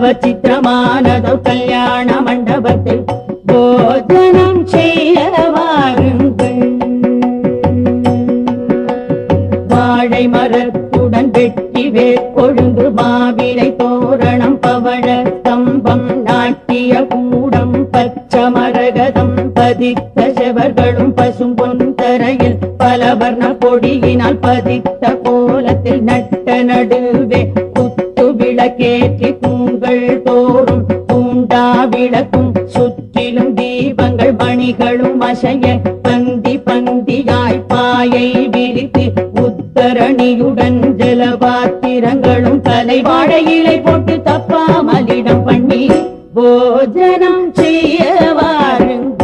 நவச்சித்திரமானதோ கல்யாண மண்டபத்தில் போஜனம் செய்ய வாருங்கள். வாழை மரத்துடன் வெட்டி வேற்கொழுந்து மாவிலை தோரணம் பவழ ஸ்தம்பம் நாட்டிய கூடம் பச்சமரகதம் பதித்த செவர்களும் பசும்பொன் தரையில் பலவர்ண கொடியினால் பதித்த கோலத்தில் நட்ட நடுவே குத்து விளக்கேற்றி தூங்கள் தோறும் தூண்டா விளக்கும் சுற்றிலும் தீபங்கள் மணிகளும் அசைய பந்தி பந்தியாய் பாயை விரித்து உத்தரணியுடன் ஜலபாத்திரங்களும் தலை வாழை இலை போட்டு தப்பாமலிடம் பண்ணி போஜனம் செய்ய வாருங்கள்.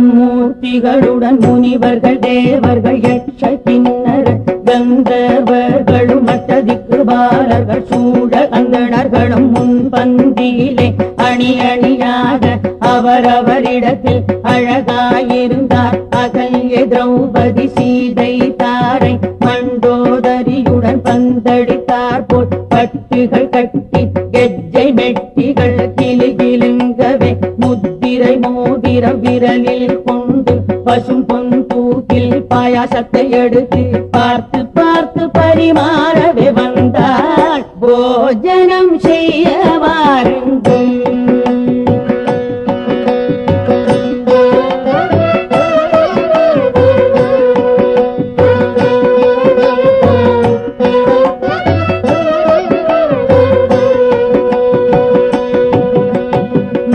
மும்மூர்த்திகளுடன் முனிவர்கள் தேவர்கள் யட்ச கிண்ணர கந்தர்வர்களும் மற்றதிக்கு பாலர்கள் சூழ அந்தணர்களும் முன்பந்தியிலே அணி அணியாக அவரவரிடத்தில் அழகாயிருந்தார். அகல்ய திரௌபதி சீதை தாரை மண்டோதரியுடன் பந்தடித்தார் போல் பட்டுகள் கட்டி கெஜ்ஜை மெட்டிகள் கிளுகிழுங்கவே முத்திரை மோதிரம் விரலில் கொண்டு பசும் பொன் தூக்கில் பாயாசத்தை எடுத்து பார்த்து பார்த்து பரிமாறவே வந்தாள். போஜனம் செய்ய வாருங்கள்.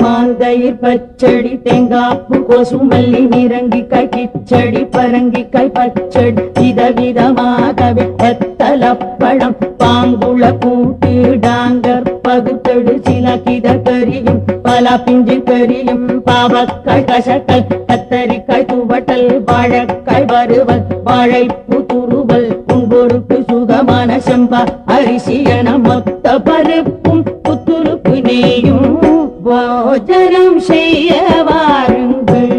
மாந்தயிர் பச்சடி தேங்காப்பு கோசுமல்லி நிரங்கிக்காய் கிச்சடி பரங்கிக்காய் பச்சடி விதவிதமாகவே எத்தலப்பழம் பாங்குள கூட்டு டாங்கர் பகுத்தடு சில கித கரியும் பல பிஞ்சு கரியும் பாவக்காய் கசக்கல் கத்தரிக்காய் துவட்டல் வாழைக்காய் வறுவல் வாழைப்பு துருவல் உன்பொருக்கு சுகமான செம்பா அரிசி என மொத்த பருப்பும் புத்துருக்கு நெய்யும் போஜனம் செய்ய வாருங்கள்.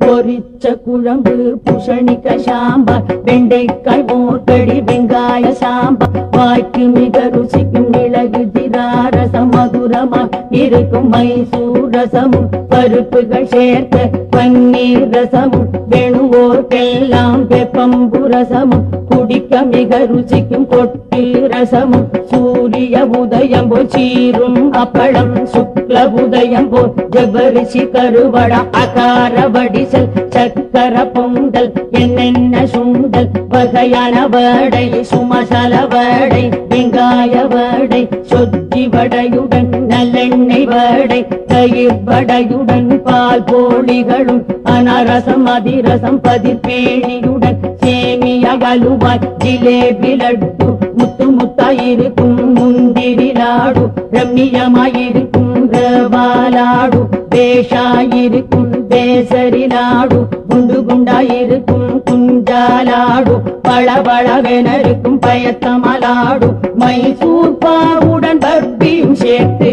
பொரிச்ச குழம்பு பூசணிக்காய் சாம்பார் வெண்டைக்காய் மோர்கடி வெங்காய சாம்பார் வாய்க்கு மிக ருசிக்கும் மிளகு ஜீராரசம் மதுரமா இருக்கும் மைசூர் ரசமும் பருப்புகள் சேர்த்த பன்னீர் ரசமும் வேணுவோர்க்கெல்லாம் வெப்பம்பு ரசமும் குடிக்க மிக ருசிக்கும் கொட்டு ரசமும் சூரிய உதயம் போல் சீரும் அப்பளம் சுக்ல உதயம் போல் ஜபரிசி கருவடா அகார வடிசல் சக்கர பொங்கல் என்னென்ன சுண்டல் வகையான வடை சுமசல வடை வெங்காய வடை சொத்தி வடையுடன் நல்லெண்ணெய் வடை தயிர் வடையுடன் பால் போளிகளும் அனரசம் அதிரசம் பதிர்பேணியுடன் சேமிய அலுவாய் ஜிலேபி லட்டு முத்து முத்தாயிருக்கும் முந்திரி லாடு ரம்மியமாயிருக்கும் ரவாலாடு பேஷாயிருக்கும் பேசரி லாடு குண்டு குண்டாயிருக்கும் குஞ்சாலாடு பளபளவெனருக்கும் பயத்தமலாடு மைசூர் பாவுடன் பர்பியும் சேர்த்து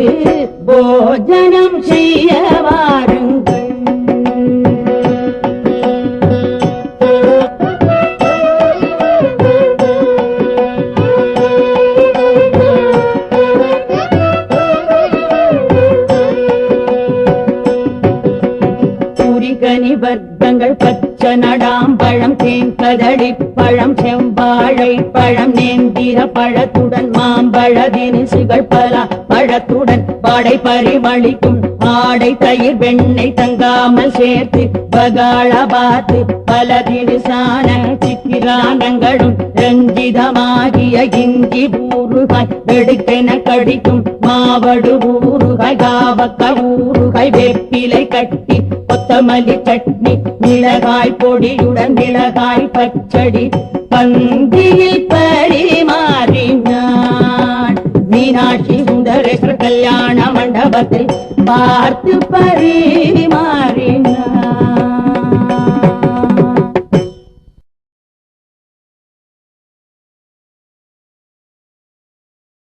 போஜனம் செய்ய வாருங்கள். கனி வர்க்கங்கள் பச்சை நடாம்பழம் தேங்கதளி பழம் செவ்வாழை பழம் நேந்திர பழத்துடன் மாம்பழ தினுசுகள் பல பழத்துடன் பாடை பரிமளிக்கும் ஆடை தயிர் வெண்ணெய் தங்காமல் சேர்த்து பகாள பாத்து பல தினுசான சிக்கிரானங்களும் ரஞ்சிதமாகிய இஞ்சி ஊறுகாய் வெடுக்கென கடிக்கும் மாவடு ஊறுகாய் காவக்காய் ஊறுகாய் வேப்பிலை கட்டி கொத்தமல்லி சட்னி மிளகாய் பொடியுடன் மிளகாய் பச்சடி பந்தியில் பரிமாறினான் மீனாட்சி சுந்தரேஸ்வர கல்யாண மண்டபத்தில் பார்த்து பரிமாறினார்.